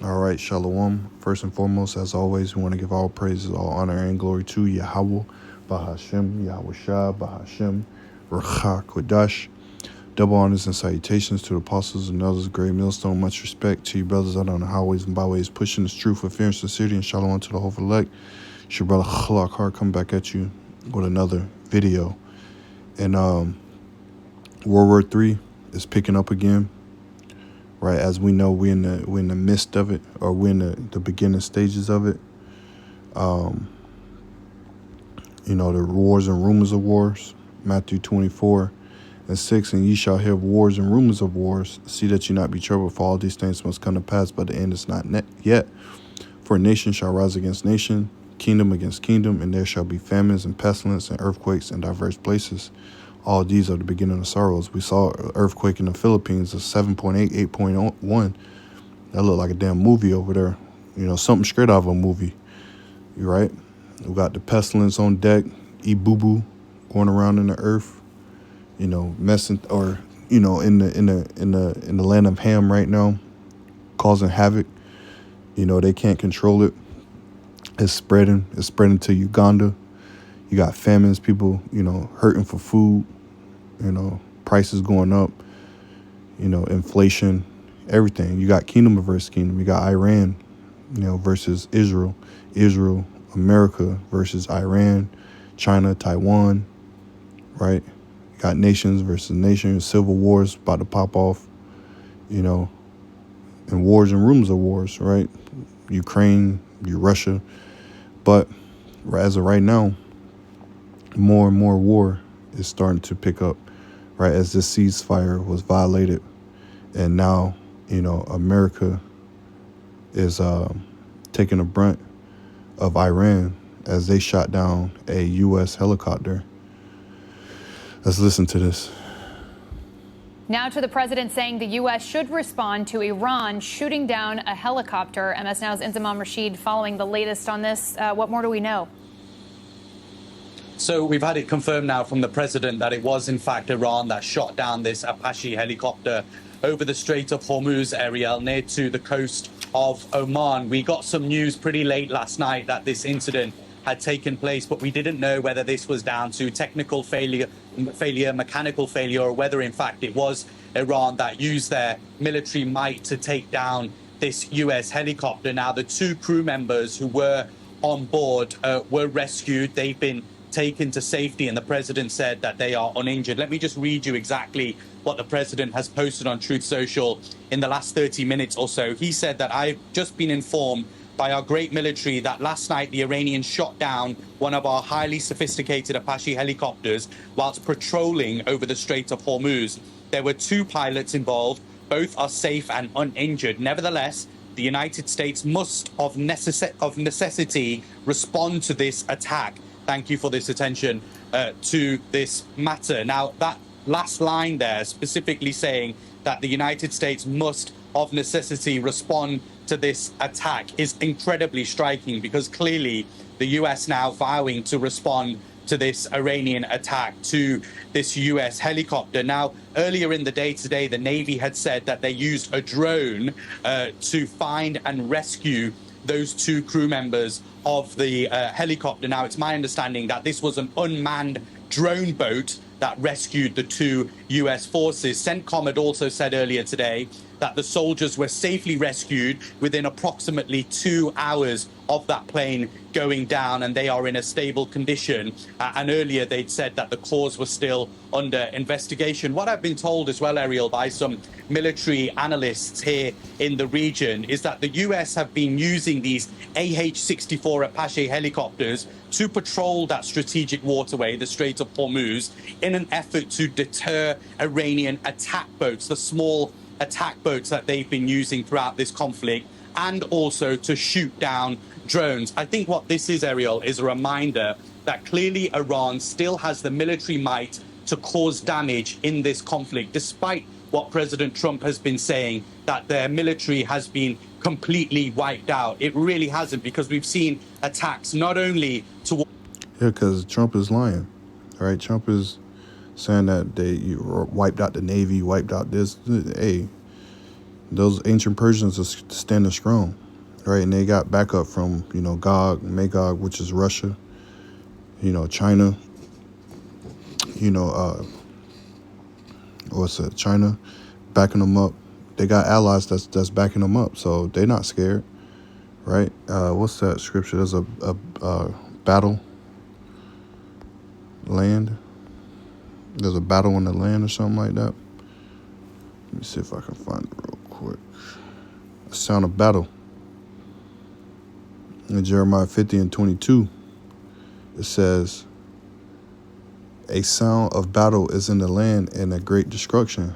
All right, Shalom. First and foremost, as always, we want to give all praises, all honor, and glory to Yahweh, Bahashem, Yahweh Shah, Bahashem, Ruach Kodash. Double honors and salutations to the apostles and elders of Great Millstone. Much respect to you brothers out on the highways and byways, pushing this truth with fear and sincerity, and shalom to the whole elect. It's your brother Khalak Hart coming back at you with another video. And World War III is picking up again. Right, as we know, we're in the midst of it, or we're in the beginning stages of it. You know, the wars and rumors of wars, Matthew 24:6, and ye shall hear of wars and rumors of wars. See that ye not be troubled, for all these things must come to pass, but the end is not yet. For nation shall rise against nation, kingdom against kingdom, and there shall be famines and pestilence and earthquakes in diverse places. All these are the beginning of sorrows. We saw an earthquake in the Philippines of 7.8, 8.1. That looked like a damn movie over there. You know, something straight out of a movie. You right? We got the pestilence on deck, Boo going around in the earth. You know, messing, or you know, in the land of Ham right now, causing havoc. You know, they can't control it. It's spreading. It's spreading to Uganda. You got famines, people, you know, hurting for food, you know, prices going up, you know, inflation, everything. You got kingdom versus kingdom. You got Iran, you know, versus Israel, America versus Iran, China, Taiwan, right? You got nations versus nations, civil wars about to pop off, you know, and wars and rumors of wars, right? Ukraine, Russia. But as of right now, more and more war is starting to pick up, right? As this ceasefire was violated, and now, you know, America is taking the brunt of Iran as they shot down a U.S. helicopter. Let's listen to this. Now to the president saying the U.S. should respond to Iran shooting down a helicopter. MS Now's Inzamam Rashid following the latest on this. What more do we know? So we've had it confirmed now from the president that it was in fact Iran that shot down this Apache helicopter over the Strait of Hormuz, Ariel, near to the coast of Oman. We got some news pretty late last night that this incident had taken place, but we didn't know whether this was down to technical failure, mechanical failure, or whether in fact it was Iran that used their military might to take down this US helicopter. Now, the two crew members who were on board were rescued. They've been taken to safety, and the president said that they are uninjured. Let me just read you exactly what the president has posted on Truth Social in the last 30 minutes or so. He said that I've just been informed by our great military that last night the Iranians shot down one of our highly sophisticated Apache helicopters whilst patrolling over the Strait of Hormuz. There were two pilots involved. Both are safe and uninjured. Nevertheless, the United States must of necessity respond to this attack. Thank you for this attention to this matter. Now, that last line there, specifically saying that the United States must of necessity respond to this attack, is incredibly striking, because clearly the US now vowing to respond to this Iranian attack, to this US helicopter. Now, earlier in the day today, the Navy had said that they used a drone to find and rescue those two crew members of the helicopter. Now, it's my understanding that this was an unmanned drone boat that rescued the two US forces. CENTCOM had also said earlier today that the soldiers were safely rescued within approximately 2 hours of that plane going down, and they are in a stable condition. And earlier they'd said that the cause was still under investigation. What I've been told as well, Ariel, by some military analysts here in the region is that the US have been using these AH-64 Apache helicopters to patrol that strategic waterway, the Strait of Hormuz, in an effort to deter Iranian attack boats, the small attack boats that they've been using throughout this conflict, and also to shoot down drones. I think what this is, Ariel, is a reminder that clearly Iran still has the military might to cause damage in this conflict, despite what President Trump has been saying, that their military has been completely wiped out. It really hasn't, because we've seen attacks not only to... Yeah, because Trump is lying, right? Trump is saying that they wiped out the Navy, wiped out this. Hey, Those ancient Persians are standing strong, right? And they got backup from, Gog, Magog, which is Russia, China, China backing them up. They got allies that's backing them up, so they're not scared, right? What's that scripture? There's a battle land. There's a battle in the land or something like that. Let me see if I can find it real quick. A sound of battle. In Jeremiah 50:22, it says, a sound of battle is in the land and a great destruction.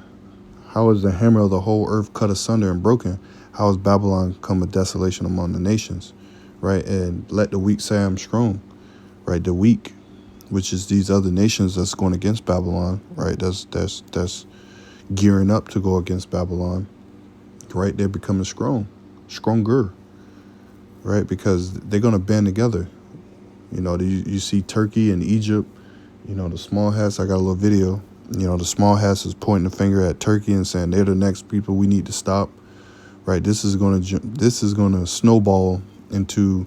How is the hammer of the whole earth cut asunder and broken? How is Babylon come a desolation among the nations? Right? And let the weak say I'm strong. Right? The weak, which is these other nations that's going against Babylon, right? That's gearing up to go against Babylon. Right? They're becoming stronger. Right? Because they're going to band together. You see Turkey and Egypt, the small hats. I got a little video. The small hats is pointing the finger at Turkey and saying they're the next people we need to stop. Right? This is going to snowball into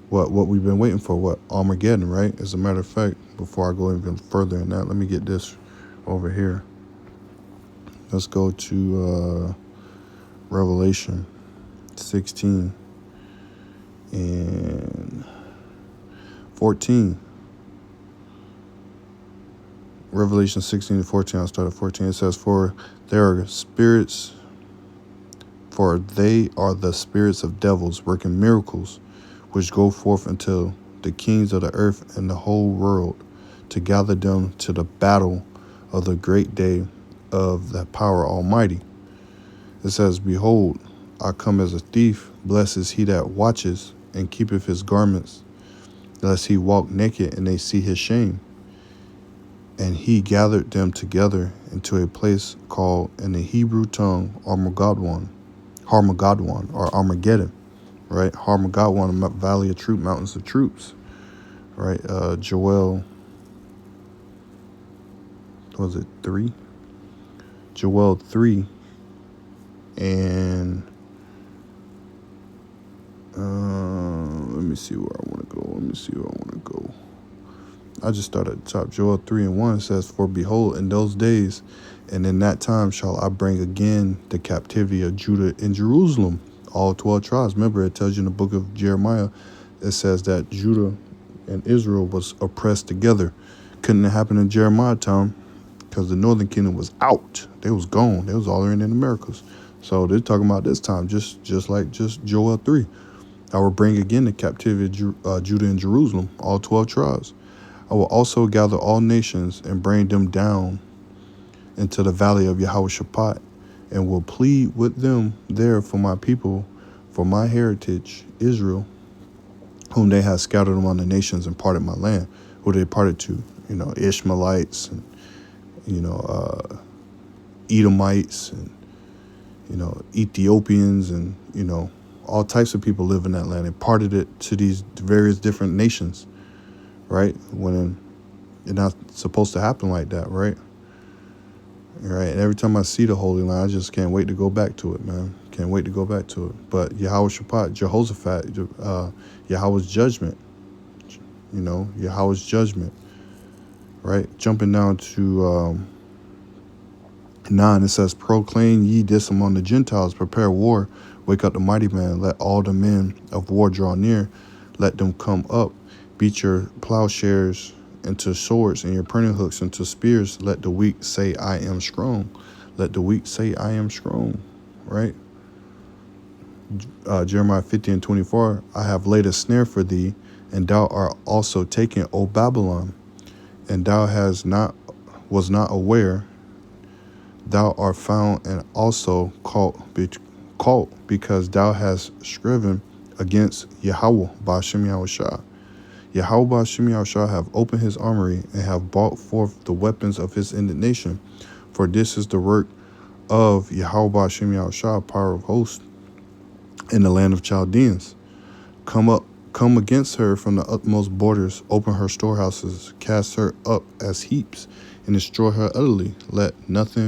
what we've been waiting for. What Armageddon, right? As a matter of fact, before I go even further in that, let me get this over here. Let's go to Revelation 16 and 14. Revelation 16 to 14, I'll start at 14. It says, For they are the spirits of devils working miracles, which go forth until the kings of the earth and the whole world, to gather them to the battle of the great day of the power almighty. It says, Behold, I come as a thief. Blessed is he that watches and keepeth his garments, lest he walk naked and they see his shame. And he gathered them together into a place called in the Hebrew tongue Armageddon, or Armageddon, right? Armageddon, Valley of Troops, Mountains of Troops, right? Joel, was it 3? Joel 3 and let me see where I want to go. I just started at the top. Joel 3:1 says, For behold, in those days and in that time shall I bring again the captivity of Judah and Jerusalem, all 12 tribes. Remember, it tells you in the book of Jeremiah, it says that Judah and Israel was oppressed together. Couldn't have happened in Jeremiah time because the northern kingdom was out. They was gone. They was all in the Americas. So they're talking about this time, just like Joel 3. I will bring again the captivity of Judah and Jerusalem, all 12 tribes. I will also gather all nations and bring them down into the valley of Jehoshaphat, and will plead with them there for my people, for my heritage, Israel, whom they have scattered among the nations and parted my land. Who they parted to? Ishmaelites and, Edomites and, Ethiopians and, all types of people live in that land. They parted it to these various different nations, right? When it's not supposed to happen like that, right? Right. And every time I see the Holy Land, I just can't wait to go back to it, man. Can't wait to go back to it. But Jehoshaphat, Yahweh's judgment, Yahweh's judgment, right? Jumping down to 9, it says, Proclaim ye this among the Gentiles, prepare war, wake up the mighty man, let all the men of war draw near, let them come up, beat your plowshares into swords and your pruning hooks into spears. Let the weak say, I am strong. Let the weak say, I am strong, right? Jeremiah 50:24, I have laid a snare for thee, and thou art also taken, O Babylon, and thou was not aware. Thou art found and also caught because thou hast striven against Yahweh Ba'ashem Yahushua. Yahweh Ba'ashem Yahushua have opened his armory and have brought forth the weapons of his indignation. For this is the work of Yahweh Ba'ashem Yahushua, power of hosts, in the land of Chaldeans. Come against her from the utmost borders, open her storehouses, cast her up as heaps, and destroy her utterly. Let nothing of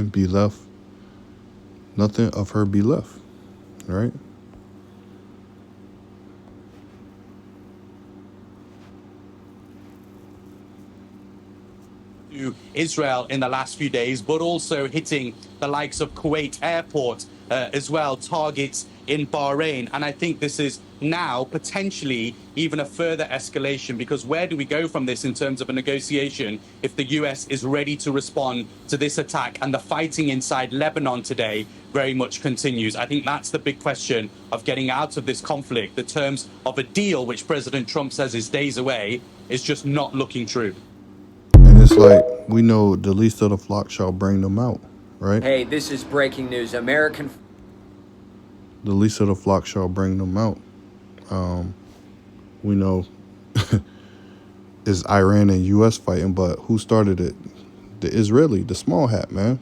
her be left. right? To Israel in the last few days, but also hitting the likes of Kuwait airport as well, targets in Bahrain. And I think this is now potentially even a further escalation, because where do we go from this in terms of a negotiation if the US is ready to respond to this attack and the fighting inside Lebanon today very much continues? I think that's the big question of getting out of this conflict. The terms of a deal, which President Trump says is days away, is just not looking true. And it's like, we know the least of the flock shall bring them out, right? Hey, this is breaking news. The least of the flock shall bring them out. We know it's Iran and U.S. fighting, but who started it? The Israeli, the small hat, man.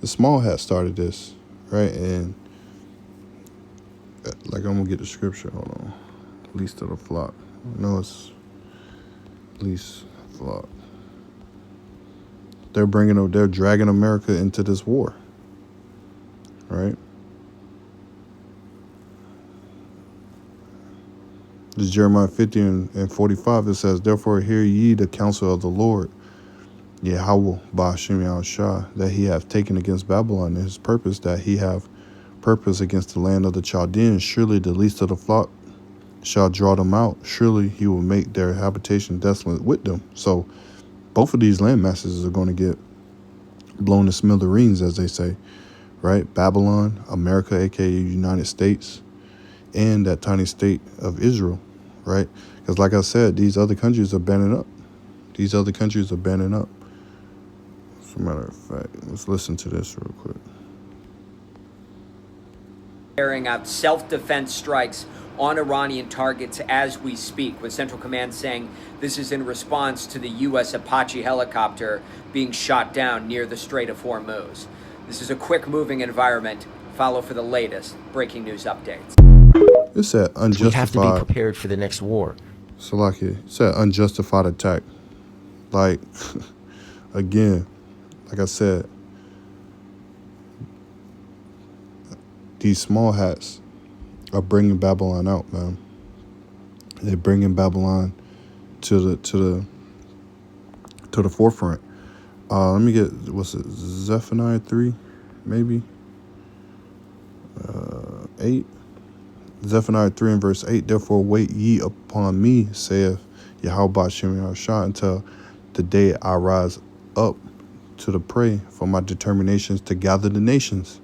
The small hat started this, right? And like, I'm gonna get the scripture. Hold on. Least of the flock. No, it's least flock. They're dragging America into this war, right? This is Jeremiah 50 and 45. It says, "Therefore hear ye the counsel of the Lord, Yahweh Ba'ashem Yahushua, that he hath taken against Babylon, and his purpose, that he have purpose against the land of the Chaldeans. Surely the least of the flock shall draw them out. Surely he will make their habitation desolate with them." So both of these land masses are going to get blown to smithereens, as they say, right? Babylon, America, aka United States, and that tiny state of Israel, right? Because like I said, these other countries are banding up. As a matter of fact, let's listen to this real quick. Carrying out self-defense strikes on Iranian targets as we speak, with Central Command saying this is in response to the U.S. Apache helicopter being shot down near the Strait of Hormuz. This is a quick-moving environment. Follow for the latest breaking news updates. It said unjustified. We have to be prepared for the next war. Salaki, it said unjustified attack. Like, again, like I said, these small hats are bringing Babylon out, man. They're bringing Babylon to the forefront. Let me get, what's it, Zephaniah 3, maybe? 8. Zephaniah 3 and verse 8. "Therefore wait ye upon me, saith Yahweh Ba'ashem Yahushua, until the day I rise up to the prey for my determinations to gather the nations,"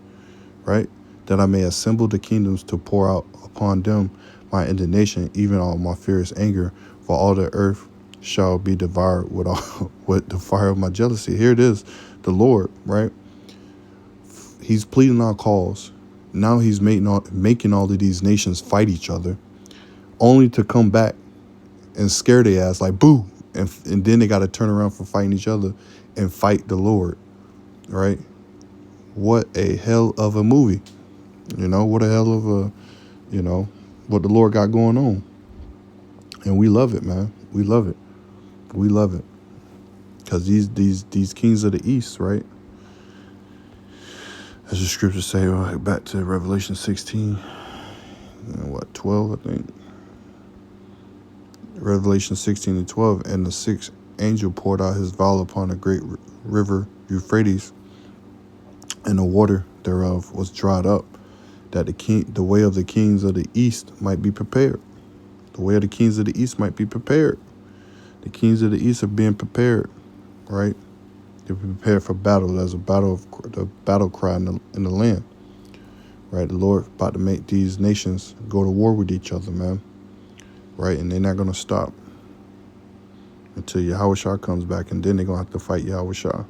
right? "That I may assemble the kingdoms to pour out upon them my indignation, even all my furious anger, for all the earth shall be devoured with the fire of my jealousy." Here it is, the Lord, right? He's pleading our cause. Now he's making all of these nations fight each other, only to come back and scare their ass like, boo. And then they got to turn around for fighting each other and fight the Lord, right? What a hell of a movie. What a hell of a, what the Lord got going on. And we love it, man. We love it. Because these kings of the East, right? As the scriptures say, right, back to Revelation 16, 12, I think. Revelation 16 and 12, "And the sixth angel poured out his vial upon a great river Euphrates, and the water thereof was dried up, that the way of the kings of the east might be prepared." The way of the kings of the east might be prepared. The kings of the east are being prepared, right? They're prepared for battle. There's the battle cry in the land, right? The Lord about to make these nations go to war with each other, man, right? And they're not going to stop until Yahushua comes back, and then they're going to have to fight Yahushua,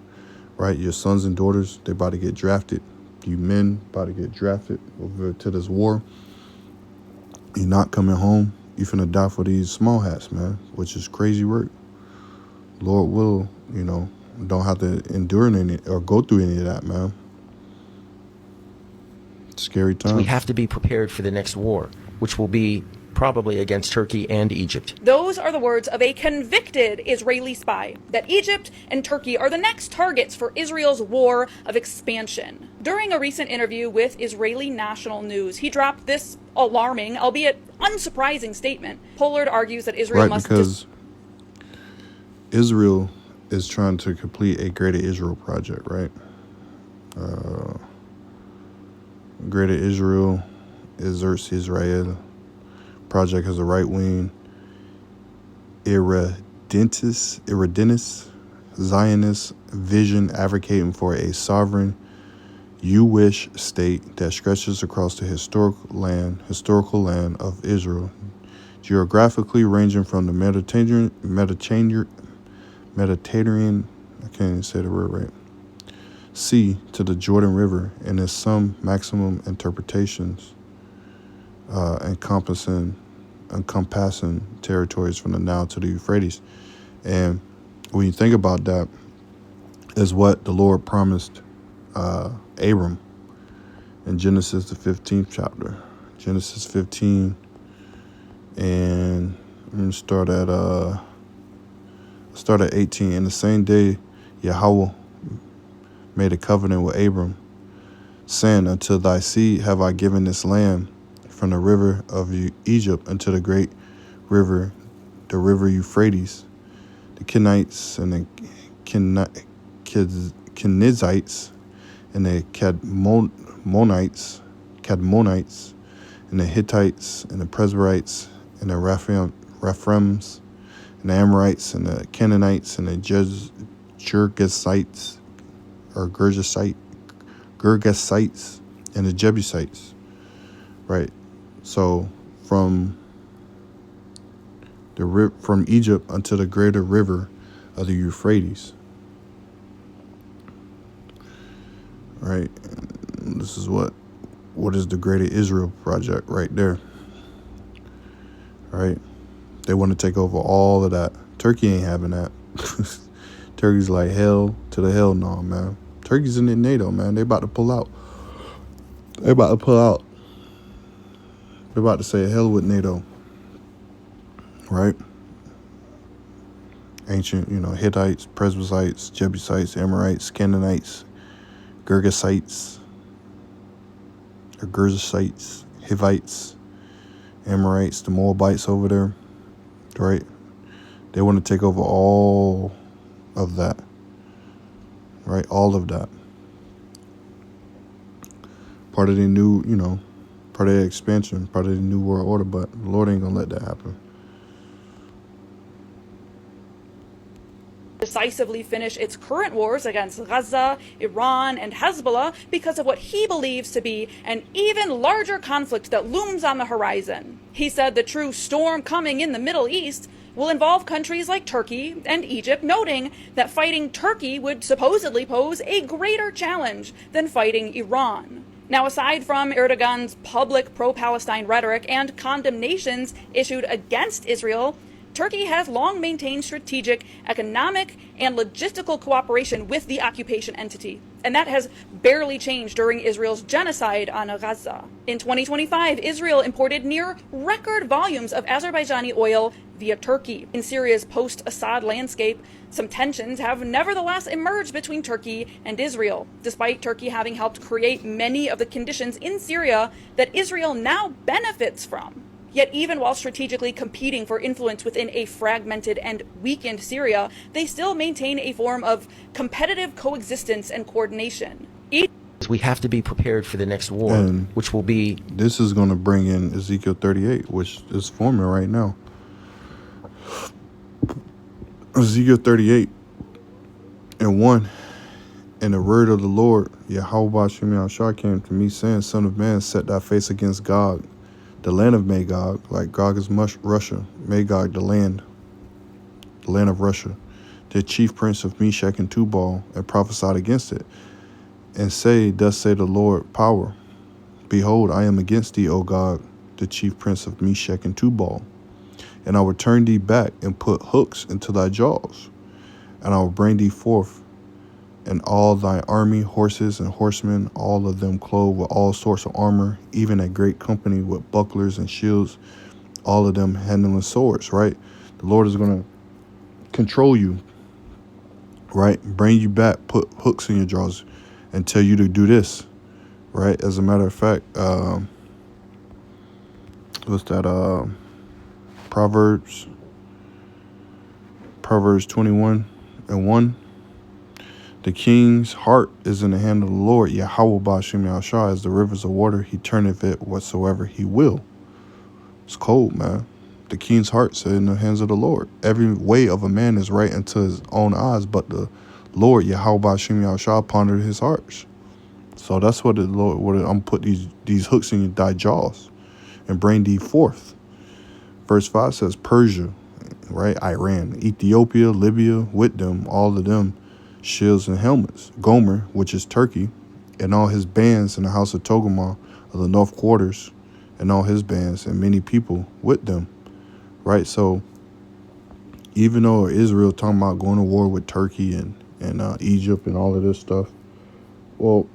right? Your sons and daughters, they're about to get drafted. You men about to get drafted over to this war. You're not coming home. You're finna die for these small hats, man, which is crazy work. Lord will, don't have to endure any or go through any of that, man. Scary times. We have to be prepared for the next war, which will be probably against Turkey and Egypt. Those are the words of a convicted Israeli spy, that Egypt and Turkey are the next targets for Israel's war of expansion. During a recent interview with Israeli National News, he dropped this alarming, albeit unsurprising statement. Pollard argues that Israel Right, must... because Israel is trying to complete a Greater Israel project, right? Greater Israel is Eretz Israel. Project has a right-wing irredentis Zionist vision advocating for a sovereign Jewish state that stretches across the historical land of Israel, geographically ranging from the Mediterranean, I can't even say the word right, sea to the Jordan River, and in some maximum interpretations encompassing territories from the Nile to the Euphrates. And when you think about that, is what the Lord promised Abram in Genesis, the 15th chapter. Genesis 15, and I'm going to start at 18. In the same day, Yahweh made a covenant with Abram, saying, unto thy seed have I given this land, from the river of Egypt unto the great river, the river Euphrates. The Kenites and the Kenizzites and the Cadmonites, and the Hittites and the Perizzites and the Rephaims and the Amorites and the Canaanites and the Girgasites and the Jebusites. Right. So from Egypt unto the greater river of the Euphrates. Right. And this is what is the Greater Israel project right there. Right. They want to take over all of that. Turkey ain't having that. Turkey's like, hell to the hell no, man. Turkey's in the NATO, man. They about to pull out. They're about to say hell with NATO. Right? Ancient, Hittites, Perizzites, Jebusites, Amorites, Canaanites, Girgasites, Hivites, Amorites, the Moabites over there. Right? They want to take over all of that. Right? All of that. Part of the new, part of the expansion, part of the new world order, but the Lord ain't gonna let that happen. Decisively finish its current wars against Gaza, Iran, and Hezbollah because of what he believes to be an even larger conflict that looms on the horizon. He said the true storm coming in the Middle East will involve countries like Turkey and Egypt, noting that fighting Turkey would supposedly pose a greater challenge than fighting Iran. Now, aside from Erdogan's public pro-Palestine rhetoric and condemnations issued against Israel, Turkey has long maintained strategic, economic, and logistical cooperation with the occupation entity, and that has barely changed during Israel's genocide on Gaza. In 2025, Israel imported near record volumes of Azerbaijani oil via Turkey. In Syria's post-Assad landscape, some tensions have nevertheless emerged between Turkey and Israel, despite Turkey having helped create many of the conditions in Syria that Israel now benefits from. Yet even while strategically competing for influence within a fragmented and weakened Syria, they still maintain a form of competitive coexistence and coordination. We have to be prepared for the next war, And which will be... This is going to bring in Ezekiel 38, which is forming right now. Ezekiel 38 and 1. And the word of the Lord, Yahweh Shem Yahshua, came to me, saying, Son of man, set thy face against Gog, the land of Magog, like Gog is Russia, Magog, the land of Russia, the chief prince of Meshach and Tubal, and prophesied against it, and say, thus say the Lord, power, behold, I am against thee, O Gog, the chief prince of Meshach and Tubal, and I will turn thee back and put hooks into thy jaws, and I will bring thee forth, and all thy army, horses and horsemen, all of them clothed with all sorts of armor, even a great company with bucklers and shields all of them handling swords, right? The Lord is going to control you, right? Bring you back, put hooks in your jaws, and tell you to do this, right? As a matter of fact, what's that? Proverbs 21:1. The king's heart is in the hand of the Lord. Yahweh Ba'ashem Yahshua, as the rivers of water, he turneth it whatsoever he will. It's cold, man. The king's heart is in the hands of the Lord. Every way of a man is right unto his own eyes, but the Lord, Yahweh Ba'ashem Yahshua, pondered his hearts. So that's what the Lord, I'm put these hooks in thy jaws and bring thee forth. Verse 5 says Persia, right? Iran, Ethiopia, Libya, with them, all of them, shields and helmets. Gomer, which is Turkey, and all his bands in the house of Togarmah of the north quarters, and all his bands, and many people with them, right? So even though Israel talking about going to war with Turkey and Egypt and all of this stuff, well,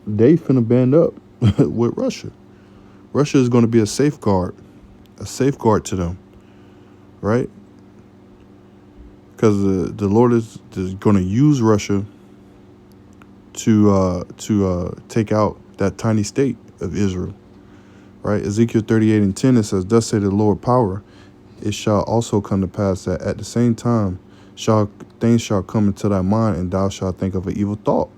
they finna band up with Russia. Russia is going to be a safeguard to them, right? Because the Lord is going to use Russia to take out that tiny state of Israel, right? Ezekiel 38:10, it says, "Thus say the Lord power, it shall also come to pass that at the same time things shall come into thy mind, and thou shalt think of an evil thought.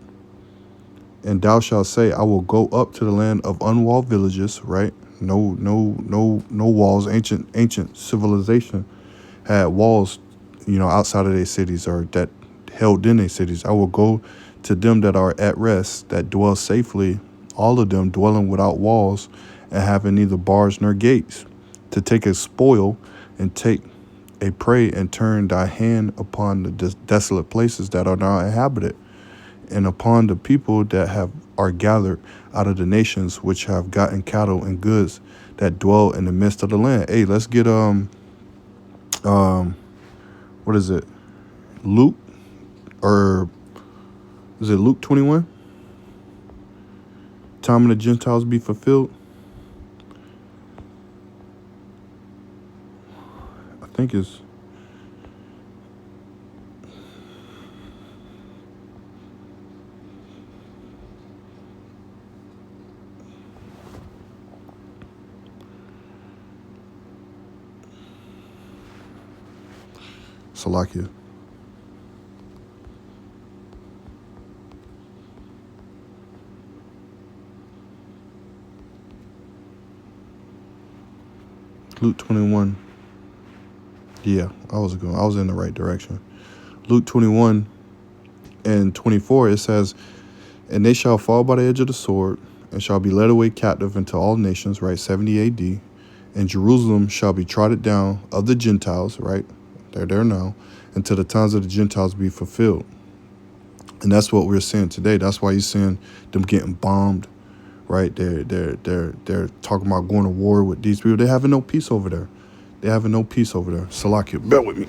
And thou shalt say, I will go up to the land of unwalled villages," right? No walls. Ancient civilization had walls, outside of their cities, or that held in their cities. "I will go to them that are at rest, that dwell safely, all of them dwelling without walls, and having neither bars nor gates, to take a spoil and take a prey, and turn thy hand upon the desolate places that are now inhabited, and upon the people that are gathered out of the nations which have gotten cattle and goods, that dwell in the midst of the land." Hey, let's get what is it? Luke, or is it Luke 21? Time of the Gentiles be fulfilled. I think it's Salakia. Luke 21. Yeah, I was in the right direction. Luke 21:24, it says, "And they shall fall by the edge of the sword, and shall be led away captive into all nations," right? 70 AD. "And Jerusalem shall be trodden down of the Gentiles," right? They're there now, "until the times of the Gentiles be fulfilled." And that's what we're seeing today. That's why you're seeing them getting bombed, right? They're talking about going to war with these people. They're having no peace over there. Salakia, bear with me.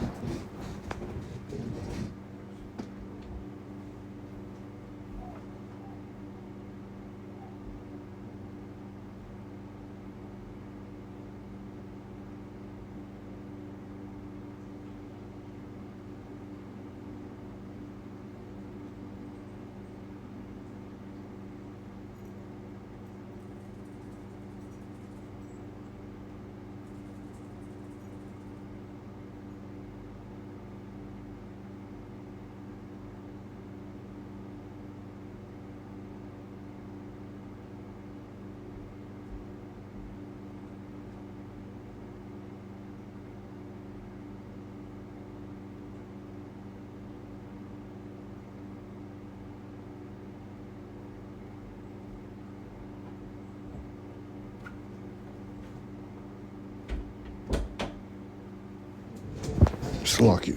Salakia.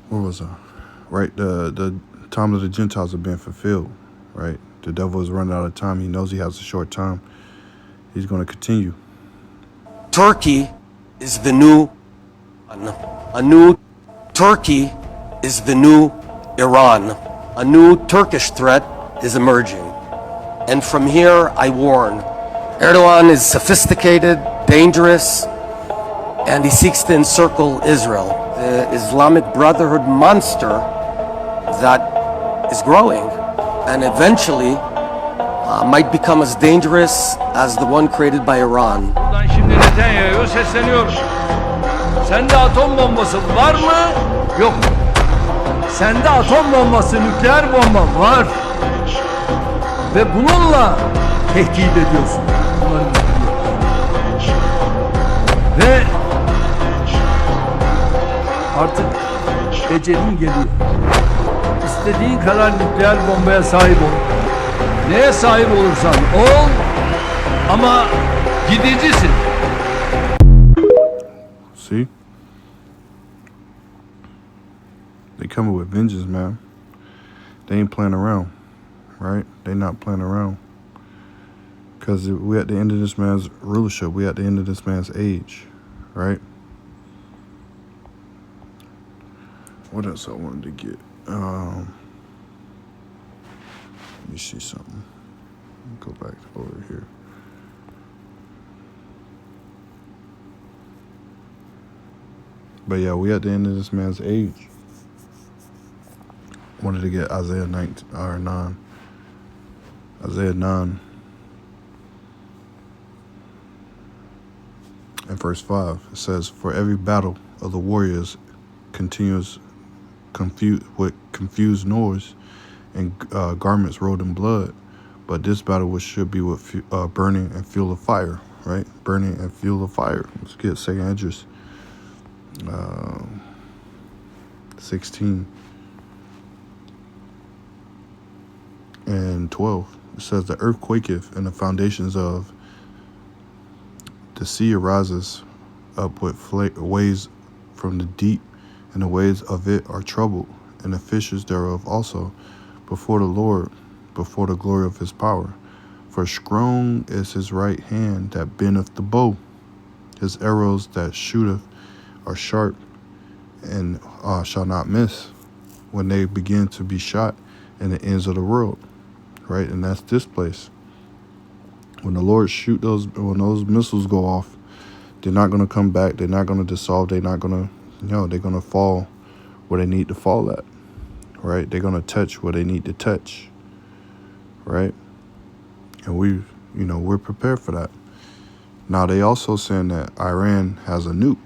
Where was I? Right, the time of the Gentiles have been fulfilled, right? The devil is running out of time. He knows he has a short time. He's going to continue. Turkey is the new Turkey is the new Iran. A new Turkish threat is emerging. And from here I warn Erdogan is sophisticated, dangerous, and he seeks to encircle Israel, the Islamic Brotherhood monster that is growing and eventually might become as dangerous as the one created by Iran. Buradan şimdi Netanyahu'ya sesleniyoruz. Sende atom bombası var mı? Yok. Sende atom bombası, nükleer bomba var. Ve bununla tehdit ediyorsun. Ve artık ecelin geliyor. İstediğin kadar nükleer bombaya sahip ol. Neye sahip olursan ol ama gidicisin. See? They coming with vengeance, man. They ain't playing around, right? They not playing around. Because we at the end of this man's rulership. We at the end of this man's age, right? What else I wanted to get? Let me see something. Go back over here. But yeah, we at the end of this man's age. Wanted to get Isaiah 19 or 9. Isaiah 9 and verse 5. It says, "For every battle of the warriors continues with confused noise and garments rolled in blood, but this battle should be with burning and fuel of fire." Right, burning and fuel of fire. Let's get 2 Esdras 16 and 12. It says, "The earth quaketh, and the foundations of the sea arises up with waves from the deep, and the waves of it are troubled, and the fishes thereof also, before the Lord, before the glory of his power. For strong is his right hand that bendeth the bow. His arrows that shooteth are sharp, and shall not miss, when they begin to be shot in the ends of the world." Right, and that's this place. When the Lord when those missiles go off, they're not going to come back. They're not going to dissolve. They're not going to, they're going to fall where they need to fall at. Right, they're going to touch where they need to touch. Right, and we're prepared for that. Now they also saying that Iran has a nuke.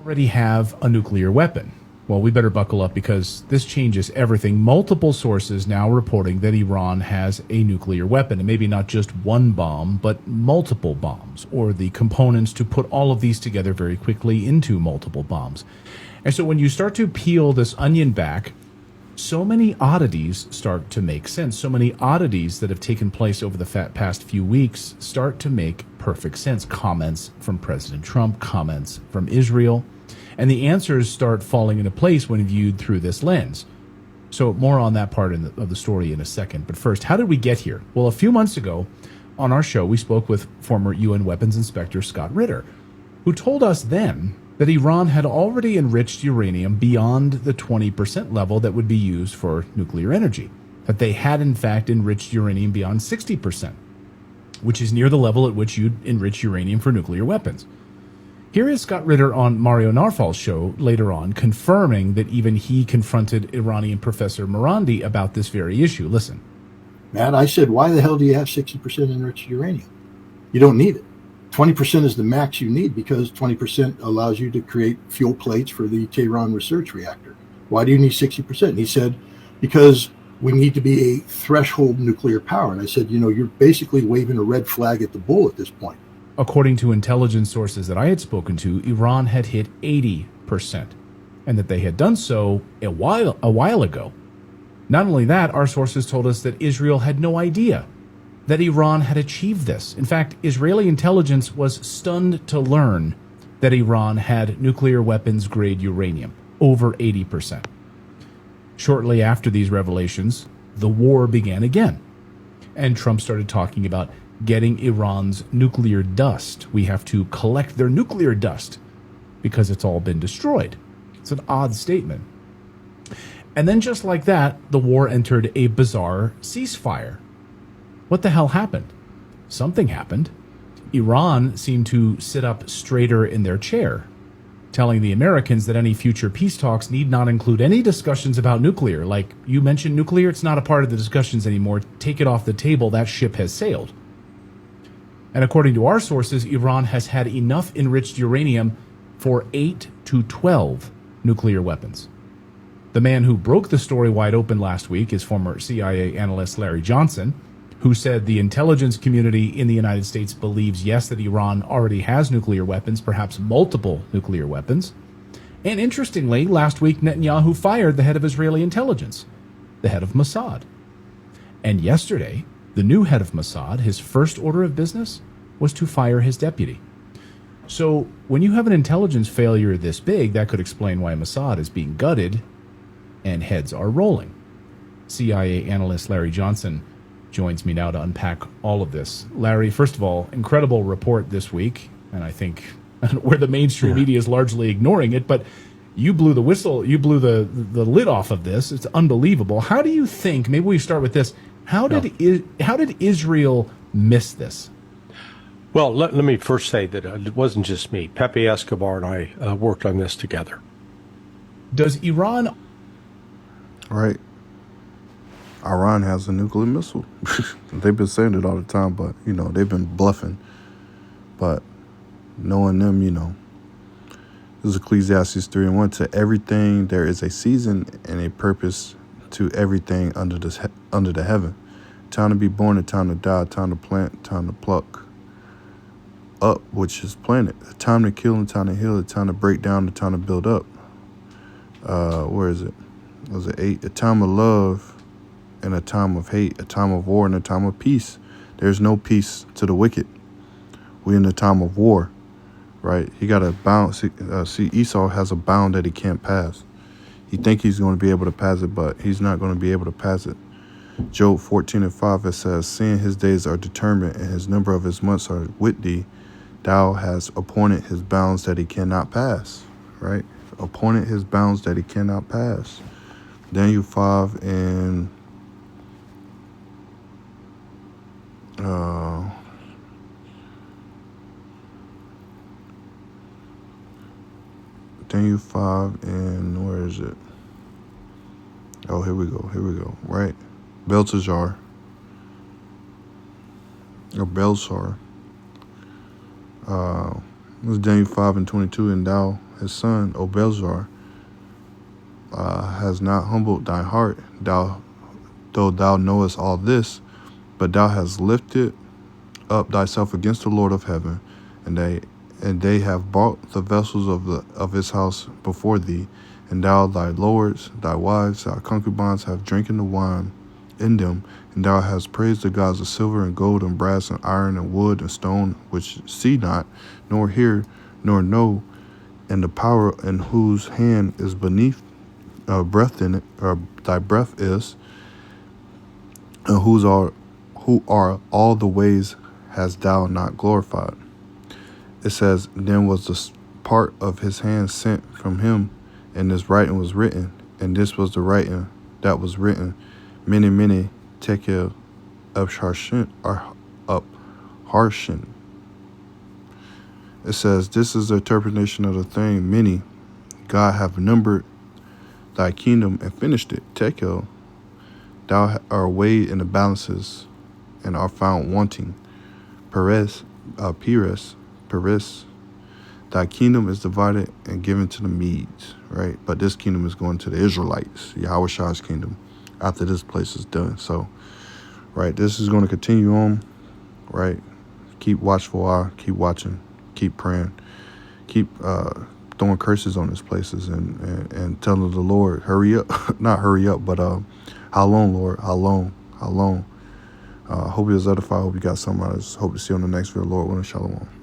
Already have a nuclear weapon. Well, we better buckle up because this changes everything. Multiple sources now reporting that Iran has a nuclear weapon, and maybe not just one bomb, but multiple bombs, or the components to put all of these together very quickly into multiple bombs. And so when you start to peel this onion back, so many oddities start to make sense. So many oddities that have taken place over the past few weeks start to make perfect sense. Comments from President Trump, comments from Israel, and the answers start falling into place when viewed through this lens. So more on that part of the story in a second. But first, how did we get here? Well, a few months ago on our show, we spoke with former UN Weapons Inspector Scott Ritter, who told us then that Iran had already enriched uranium beyond the 20% level that would be used for nuclear energy. That they had, in fact, enriched uranium beyond 60%, which is near the level at which you'd enrich uranium for nuclear weapons. Here is Scott Ritter on Mario Narfal's show later on, confirming that even he confronted Iranian Professor Morandi about this very issue. Listen. Matt, I said, why the hell do you have 60% enriched uranium? You don't need it. 20% is the max you need because 20% allows you to create fuel plates for the Tehran research reactor. Why do you need 60%? And he said, because we need to be a threshold nuclear power. And I said, you're basically waving a red flag at the bull at this point. According to intelligence sources that I had spoken to, Iran had hit 80%, and that they had done so a while ago. Not only that, our sources told us that Israel had no idea that Iran had achieved this. In fact, Israeli intelligence was stunned to learn that Iran had nuclear weapons-grade uranium, over 80%. Shortly after these revelations, the war began again, and Trump started talking about getting Iran's nuclear dust. We have to collect their nuclear dust because it's all been destroyed. It's an odd statement. And then just like that, the war entered a bizarre ceasefire. What the hell happened? Something happened. Iran seemed to sit up straighter in their chair, telling the Americans that any future peace talks need not include any discussions about nuclear. Like, you mentioned nuclear, it's not a part of the discussions anymore. Take it off the table. That ship has sailed. And according to our sources, Iran has had enough enriched uranium for 8 to 12 nuclear weapons. The man who broke the story wide open last week is former CIA analyst Larry Johnson, who said the intelligence community in the United States believes, yes, that Iran already has nuclear weapons, perhaps multiple nuclear weapons. And interestingly, last week Netanyahu fired the head of Israeli intelligence, the head of Mossad. And yesterday, the new head of Mossad, his first order of business was to fire his deputy. So when you have an intelligence failure this big, that could explain why Mossad is being gutted and heads are rolling. CIA analyst Larry Johnson joins me now to unpack all of this. Larry, first of all, incredible report this week, and I think where the mainstream media is largely ignoring it, but you blew the whistle, you blew the lid off of this. It's unbelievable. How do you think, maybe we start with this, how did Israel miss this? Well, let me first say that it wasn't just me. Pepe Escobar and I worked on this together. Does Iran... Right. Iran has a nuclear missile. They've been saying it all the time, but, they've been bluffing. But knowing them, this is Ecclesiastes 3:1. To everything there is a season and a purpose to everything under the heaven. Time to be born, a time to die, time to plant, time to pluck up, which is planted. A time to kill and time to heal, a time to break down, a time to build up. Where is it? Was it 8? A time of love and a time of hate, a time of war and a time of peace. There's no peace to the wicked. We're in the time of war, right? He got a bound. See, Esau has a bound that he can't pass. He think he's going to be able to pass it, but he's not going to be able to pass it. Job 14:5, it says, seeing his days are determined and his number of his months are with thee, thou hast appointed his bounds that he cannot pass, right? Appointed his bounds that he cannot pass. Daniel 5 and Daniel 5 and where is it? Oh, here we go, right? Belshazzar. Or Belshazzar. This is Daniel 5 and 22, and thou, his son, O Belshazzar, has not humbled thy heart, though thou knowest all this, but thou hast lifted up thyself against the Lord of heaven, and they have brought the vessels of his house before thee, and thou, thy lords, thy wives, thy concubines have drinking the wine in them, and thou hast praised the gods of silver and gold and brass and iron and wood and stone, which see not, nor hear, nor know, and the power in whose hand is beneath breath in it, or thy breath is, and who are all the ways hast thou not glorified. It says, then was the part of his hand sent from him, and this writing was written, and this was the writing that was written, many tekel upharshin. It says, this is the interpretation of the thing, many. God have numbered thy kingdom and finished it. Tekel, thou art weighed in the balances and are found wanting. Peres, thy kingdom is divided and given to the Medes, right? But this kingdom is going to the Israelites, Yahweh kingdom, after this place is done. So, right, this is going to continue on, right? Keep watchful eye, keep watching, keep praying, keep throwing curses on these places and telling the Lord, hurry up, not hurry up, but how long, Lord, how long? Hope you was edified, hope you got something out of this. Hope to see you on the next video, Lord, willing, shalom.